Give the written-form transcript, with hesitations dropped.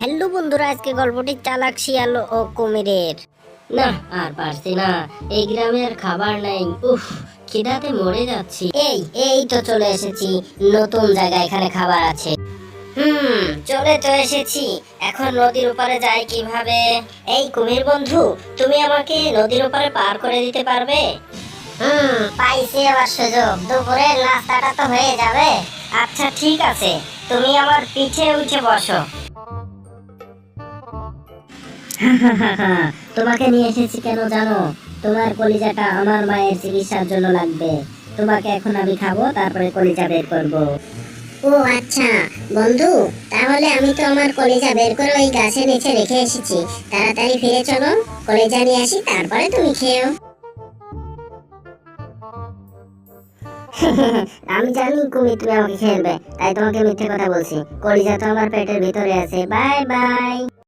Hello বন্ধুরা, আজকে গল্পটি চালাক শিয়াল ও কুমিরের। না, আর পারছি না। এই গ্রামে আর খাবার নাই। উফ, খিদাতে মরে যাচ্ছি। এই এই তো চলে এসেছি, নতুন জায়গা, এখানে খাবার আছে। চলে তো এসেছি, এখন নদীর ওপারে যাই কিভাবে? এই কুমির বন্ধু, তুমি আমাকে নদীর ওপারে পার করে দিতে পারবে? পাইছি আবার সুযোগ, দুপুরের নাস্তাটা তো হয়ে যাবে। আচ্ছা ঠিক আছে, তুমি আমার পিঠে উঠে বসো। তোমাকে নিয়ে এসেছি কেন জানো? তোমার কলিজাটা আমার মায়ের চিকিৎসার জন্য লাগবে। তোমাকে এখন আমি খাবো, তারপরে কলিজা বের করব। ও আচ্ছা বন্ধু, তাহলে আমি তো আমার কলিজা বের করে ওই গাছের নিচে রেখে এসেছি। তাড়াতাড়ি ফিরে চলো, কলিজা নিয়ে আসি, তারপরে তুমি খেও। আমি জানি কুমির তুমি আমাকে খেলবে, তাই তোমাকে মিথ্যে কথা বলছি। কলিজা তো আমার পেটের ভিতরে আছে। Bye bye.